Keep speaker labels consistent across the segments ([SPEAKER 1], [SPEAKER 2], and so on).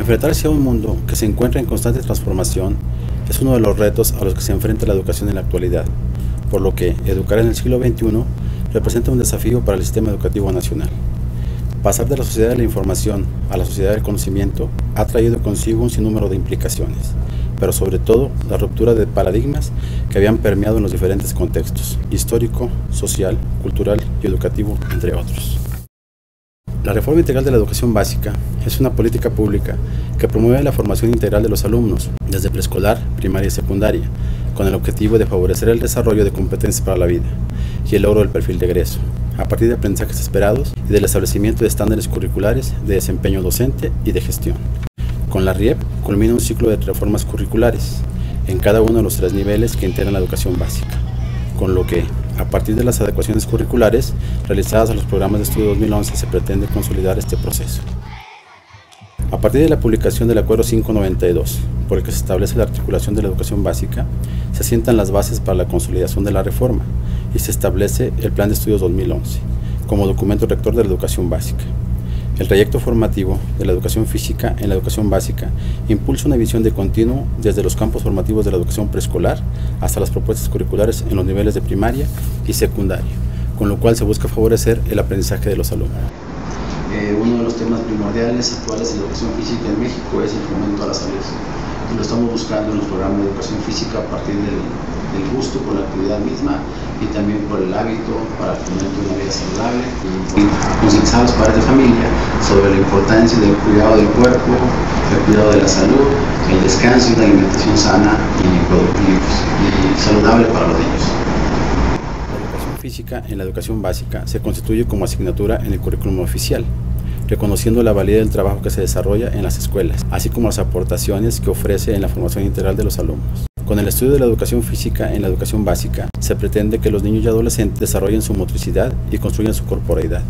[SPEAKER 1] Enfrentarse a un mundo que se encuentra en constante transformación es uno de los retos a los que se enfrenta la educación en la actualidad, por lo que educar en el siglo XXI representa un desafío para el sistema educativo nacional. Pasar de la sociedad de la información a la sociedad del conocimiento ha traído consigo un sinnúmero de implicaciones, pero sobre todo la ruptura de paradigmas que habían permeado en los diferentes contextos, histórico, social, cultural y educativo, entre otros. La reforma integral de la educación básica es una política pública que promueve la formación integral de los alumnos, desde preescolar, primaria y secundaria, con el objetivo de favorecer el desarrollo de competencias para la vida y el logro del perfil de egreso, a partir de aprendizajes esperados y del establecimiento de estándares curriculares de desempeño docente y de gestión. Con la RIEP culmina un ciclo de reformas curriculares en cada uno de los 3 niveles que integran la educación básica, con lo que, a partir de las adecuaciones curriculares realizadas a los programas de estudio 2011, se pretende consolidar este proceso. A partir de la publicación del Acuerdo 592, por el que se establece la articulación de la educación básica, se asientan las bases para la consolidación de la reforma y se establece el Plan de Estudios 2011 como documento rector de la educación básica. El trayecto formativo de la educación física en la educación básica impulsa una visión de continuo desde los campos formativos de la educación preescolar hasta las propuestas curriculares en los niveles de primaria y secundaria, con lo cual se busca favorecer el aprendizaje de los alumnos.
[SPEAKER 2] Uno de los temas primordiales actuales en la educación física en México es el fomento a la salud. Y lo estamos buscando en los programas de educación física a partir del gusto por la actividad misma y también por el hábito para el fomento de una vida saludable, y concientizar a los padres de familia sobre la importancia del cuidado del cuerpo, el cuidado de la salud, el descanso y una alimentación sana y saludable para los niños.
[SPEAKER 1] La educación física en la educación básica se constituye como asignatura en el currículum oficial, reconociendo la valía del trabajo que se desarrolla en las escuelas, así como las aportaciones que ofrece en la formación integral de los alumnos. Con el estudio de la educación física en la educación básica, se pretende que los niños y adolescentes desarrollen su motricidad y construyan su corporeidad.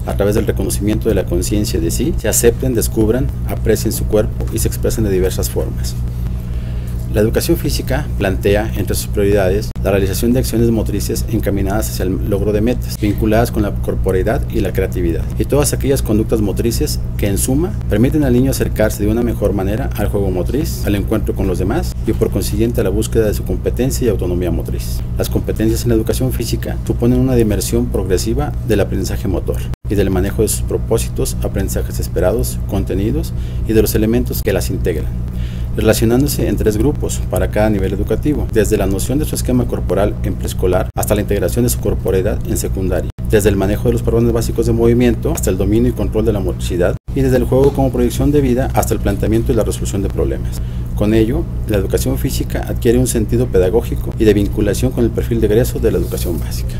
[SPEAKER 1] A través del reconocimiento de la conciencia de sí, se acepten, descubran, aprecien su cuerpo y se expresen de diversas formas. La educación física plantea, entre sus prioridades, la realización de acciones motrices encaminadas hacia el logro de metas, vinculadas con la corporeidad y la creatividad, y todas aquellas conductas motrices que, en suma, permiten al niño acercarse de una mejor manera al juego motriz, al encuentro con los demás y, por consiguiente, a la búsqueda de su competencia y autonomía motriz. Las competencias en la educación física suponen una dimensión progresiva del aprendizaje motor y del manejo de sus propósitos, aprendizajes esperados, contenidos y de los elementos que las integran, relacionándose en 3 grupos para cada nivel educativo, desde la noción de su esquema corporal en preescolar hasta la integración de su corporeidad en secundaria, desde el manejo de los patrones básicos de movimiento hasta el dominio y control de la motricidad, y desde el juego como proyección de vida hasta el planteamiento y la resolución de problemas. Con ello, la educación física adquiere un sentido pedagógico y de vinculación con el perfil de egreso de la educación básica.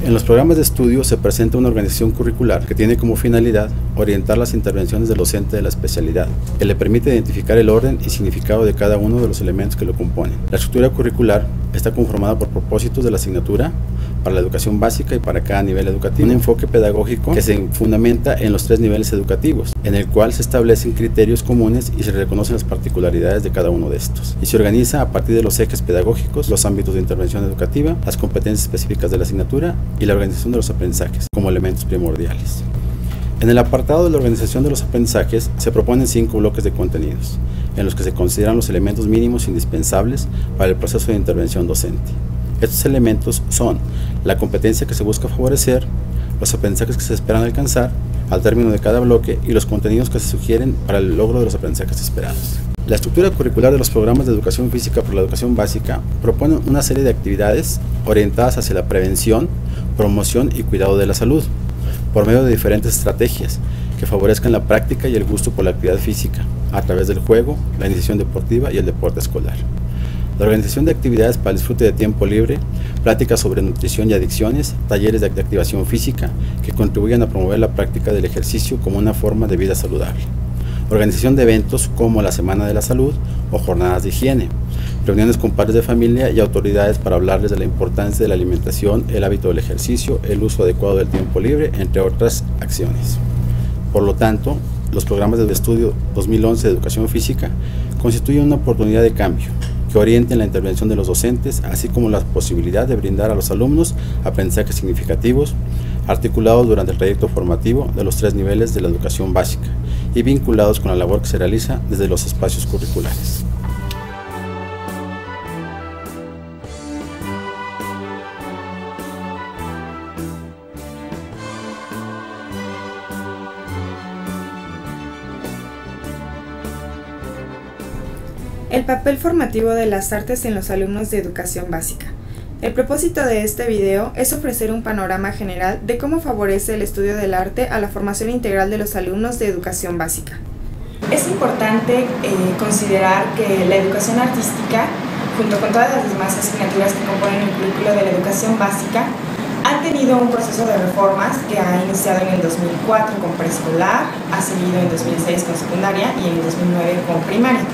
[SPEAKER 1] En los programas de estudio se presenta una organización curricular que tiene como finalidad orientar las intervenciones del docente de la especialidad, que le permite identificar el orden y significado de cada uno de los elementos que lo componen. La estructura curricular está conformada por propósitos de la asignatura para la educación básica y para cada nivel educativo. Un enfoque pedagógico que se fundamenta en los 3 niveles educativos, en el cual se establecen criterios comunes y se reconocen las particularidades de cada uno de estos. Y se organiza a partir de los ejes pedagógicos, los ámbitos de intervención educativa, las competencias específicas de la asignatura y la organización de los aprendizajes como elementos primordiales. En el apartado de la organización de los aprendizajes se proponen 5 bloques de contenidos, en los que se consideran los elementos mínimos indispensables para el proceso de intervención docente. Estos elementos son la competencia que se busca favorecer, los aprendizajes que se esperan alcanzar al término de cada bloque y los contenidos que se sugieren para el logro de los aprendizajes esperados. La estructura curricular de los programas de educación física para la educación básica propone una serie de actividades orientadas hacia la prevención, promoción y cuidado de la salud, por medio de diferentes estrategias que favorezcan la práctica y el gusto por la actividad física, a través del juego, la iniciación deportiva y el deporte escolar. La organización de actividades para el disfrute de tiempo libre, pláticas sobre nutrición y adicciones, talleres de activación física que contribuyan a promover la práctica del ejercicio como una forma de vida saludable. Organización de eventos como la Semana de la Salud o jornadas de higiene, reuniones con padres de familia y autoridades para hablarles de la importancia de la alimentación, el hábito del ejercicio, el uso adecuado del tiempo libre, entre otras acciones. Por lo tanto, los programas de estudio 2011 de educación física constituyen una oportunidad de cambio que orienten la intervención de los docentes, así como la posibilidad de brindar a los alumnos aprendizajes significativos, articulados durante el trayecto formativo de los 3 niveles de la educación básica, y vinculados con la labor que se realiza desde los espacios curriculares.
[SPEAKER 3] El papel formativo de las artes en los alumnos de educación básica. El propósito de este video es ofrecer un panorama general de cómo favorece el estudio del arte a la formación integral de los alumnos de educación básica. Es importante considerar que la educación artística, junto con todas las demás asignaturas que componen el currículo de la educación básica, ha tenido un proceso de reformas que ha iniciado en el 2004 con preescolar, ha seguido en 2006 con secundaria y en el 2009 con primaria.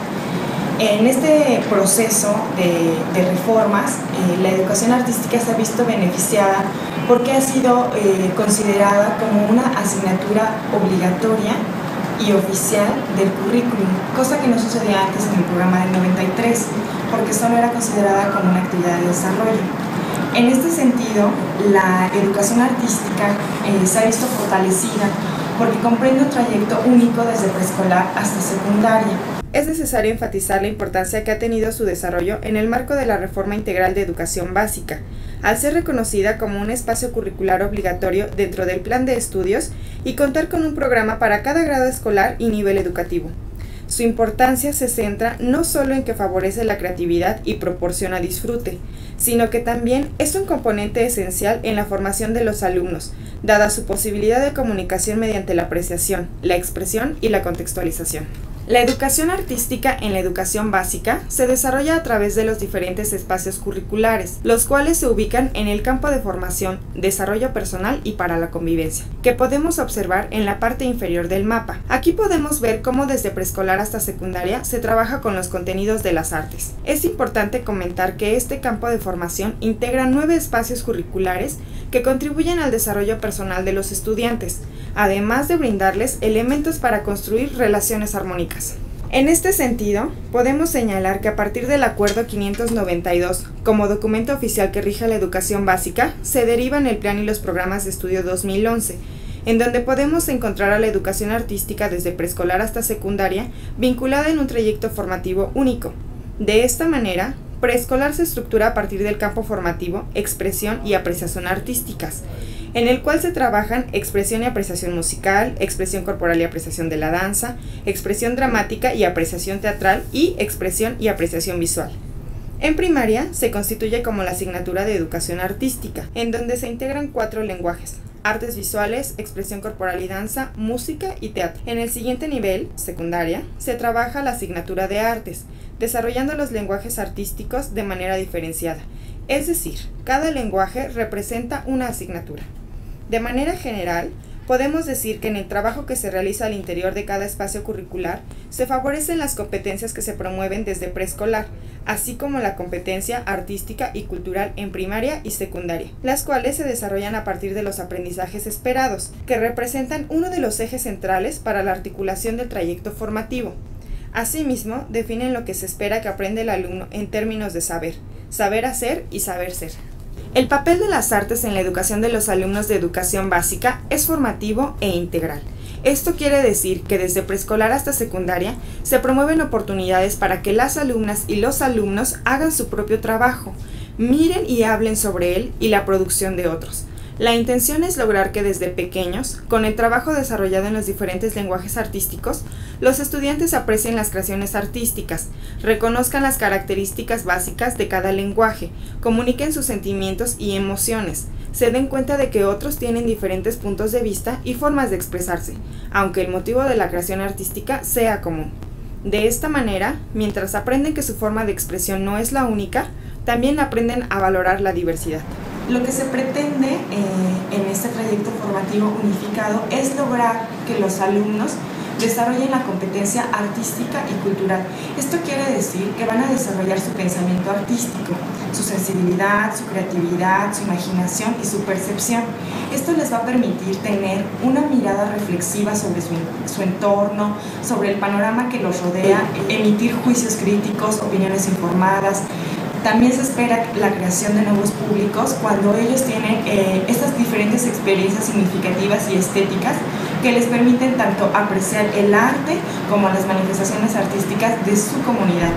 [SPEAKER 3] En este proceso de reformas, la educación artística se ha visto beneficiada porque ha sido considerada como una asignatura obligatoria y oficial del currículum, cosa que no sucedía antes en el programa del 93, porque solo era considerada como una actividad de desarrollo. En este sentido, la educación artística se ha visto fortalecida porque comprende un trayecto único desde preescolar hasta secundaria. Es necesario enfatizar la importancia que ha tenido su desarrollo en el marco de la Reforma Integral de Educación Básica, al ser reconocida como un espacio curricular obligatorio dentro del plan de estudios y contar con un programa para cada grado escolar y nivel educativo. Su importancia se centra no solo en que favorece la creatividad y proporciona disfrute, sino que también es un componente esencial en la formación de los alumnos, dada su posibilidad de comunicación mediante la apreciación, la expresión y la contextualización. La educación artística en la educación básica se desarrolla a través de los diferentes espacios curriculares, los cuales se ubican en el campo de formación, desarrollo personal y para la convivencia, que podemos observar en la parte inferior del mapa. Aquí podemos ver cómo desde preescolar hasta secundaria se trabaja con los contenidos de las artes. Es importante comentar que este campo de formación integra 9 espacios curriculares que contribuyen al desarrollo personal de los estudiantes, además de brindarles elementos para construir relaciones armónicas. En este sentido, podemos señalar que a partir del Acuerdo 592, como documento oficial que rige la educación básica, se derivan el plan y los programas de estudio 2011, en donde podemos encontrar a la educación artística desde preescolar hasta secundaria, vinculada en un trayecto formativo único. De esta manera, preescolar se estructura a partir del campo formativo, expresión y apreciación artísticas, en el cual se trabajan expresión y apreciación musical, expresión corporal y apreciación de la danza, expresión dramática y apreciación teatral y expresión y apreciación visual. En primaria se constituye como la asignatura de educación artística, en donde se integran 4 lenguajes: artes visuales, expresión corporal y danza, música y teatro. En el siguiente nivel, secundaria, se trabaja la asignatura de artes, desarrollando los lenguajes artísticos de manera diferenciada, es decir, cada lenguaje representa una asignatura. De manera general, podemos decir que en el trabajo que se realiza al interior de cada espacio curricular se favorecen las competencias que se promueven desde preescolar, así como la competencia artística y cultural en primaria y secundaria, las cuales se desarrollan a partir de los aprendizajes esperados, que representan uno de los ejes centrales para la articulación del trayecto formativo. Asimismo, definen lo que se espera que aprenda el alumno en términos de saber, saber hacer y saber ser. El papel de las artes en la educación de los alumnos de educación básica es formativo e integral. Esto quiere decir que desde preescolar hasta secundaria se promueven oportunidades para que las alumnas y los alumnos hagan su propio trabajo, miren y hablen sobre él y la producción de otros. La intención es lograr que desde pequeños, con el trabajo desarrollado en los diferentes lenguajes artísticos, los estudiantes aprecien las creaciones artísticas, reconozcan las características básicas de cada lenguaje, comuniquen sus sentimientos y emociones, se den cuenta de que otros tienen diferentes puntos de vista y formas de expresarse, aunque el motivo de la creación artística sea común. De esta manera, mientras aprenden que su forma de expresión no es la única, también aprenden a valorar la diversidad. Lo que se pretende en este trayecto formativo unificado es lograr que los alumnos desarrollen la competencia artística y cultural. Esto quiere decir que van a desarrollar su pensamiento artístico, su sensibilidad, su creatividad, su imaginación y su percepción. Esto les va a permitir tener una mirada reflexiva sobre su entorno, sobre el panorama que los rodea, emitir juicios críticos, opiniones informadas. También se espera la creación de nuevos públicos cuando ellos tienen estas diferentes experiencias significativas y estéticas que les permiten tanto apreciar el arte como las manifestaciones artísticas de su comunidad.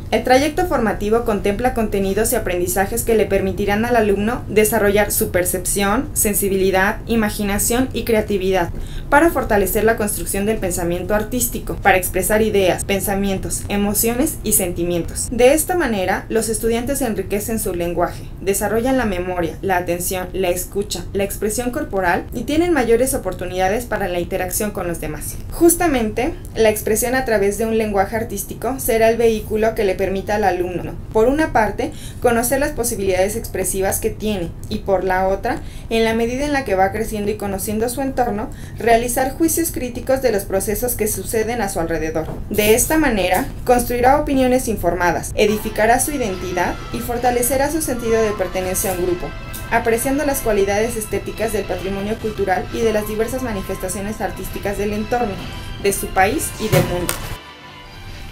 [SPEAKER 3] El trayecto formativo contempla contenidos y aprendizajes que le permitirán al alumno desarrollar su percepción, sensibilidad, imaginación y creatividad para fortalecer la construcción del pensamiento artístico, para expresar ideas, pensamientos, emociones y sentimientos. De esta manera, los estudiantes enriquecen su lenguaje, desarrollan la memoria, la atención, la escucha, la expresión corporal y tienen mayores oportunidades para la interacción con los demás. Justamente, la expresión a través de un lenguaje artístico será el vehículo que le permita al alumno, por una parte, conocer las posibilidades expresivas que tiene y por la otra, en la medida en la que va creciendo y conociendo su entorno, realizar juicios críticos de los procesos que suceden a su alrededor. De esta manera, construirá opiniones informadas, edificará su identidad y fortalecerá su sentido de pertenencia a un grupo, apreciando las cualidades estéticas del patrimonio cultural y de las diversas manifestaciones artísticas del entorno, de su país y del mundo.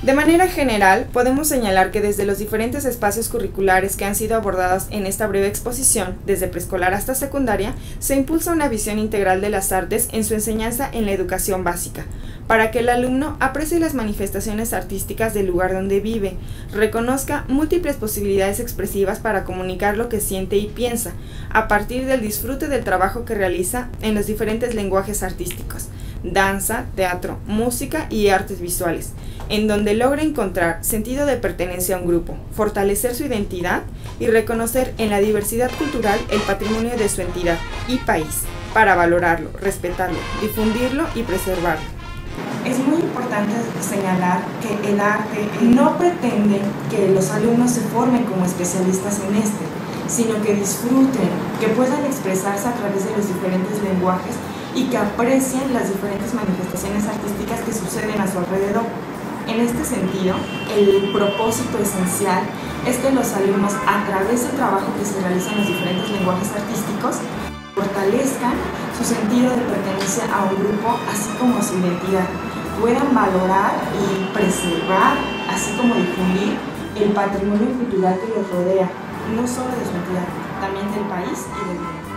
[SPEAKER 3] De manera general, podemos señalar que desde los diferentes espacios curriculares que han sido abordados en esta breve exposición, desde preescolar hasta secundaria, se impulsa una visión integral de las artes en su enseñanza en la educación básica, para que el alumno aprecie las manifestaciones artísticas del lugar donde vive, reconozca múltiples posibilidades expresivas para comunicar lo que siente y piensa, a partir del disfrute del trabajo que realiza en los diferentes lenguajes artísticos, danza, teatro, música y artes visuales, en donde logra encontrar sentido de pertenencia a un grupo, fortalecer su identidad y reconocer en la diversidad cultural el patrimonio de su entidad y país, para valorarlo, respetarlo, difundirlo y preservarlo. Es muy importante señalar que el arte no pretende que los alumnos se formen como especialistas en este, sino que disfruten, que puedan expresarse a través de los diferentes lenguajes y que aprecien las diferentes manifestaciones artísticas que suceden a su alrededor. En este sentido, el propósito esencial es que los alumnos, a través del trabajo que se realiza en los diferentes lenguajes artísticos, fortalezcan su sentido de pertenencia a un grupo, así como su identidad, puedan valorar y preservar, así como difundir el patrimonio cultural que los rodea, no solo de su entidad, también del país y del mundo.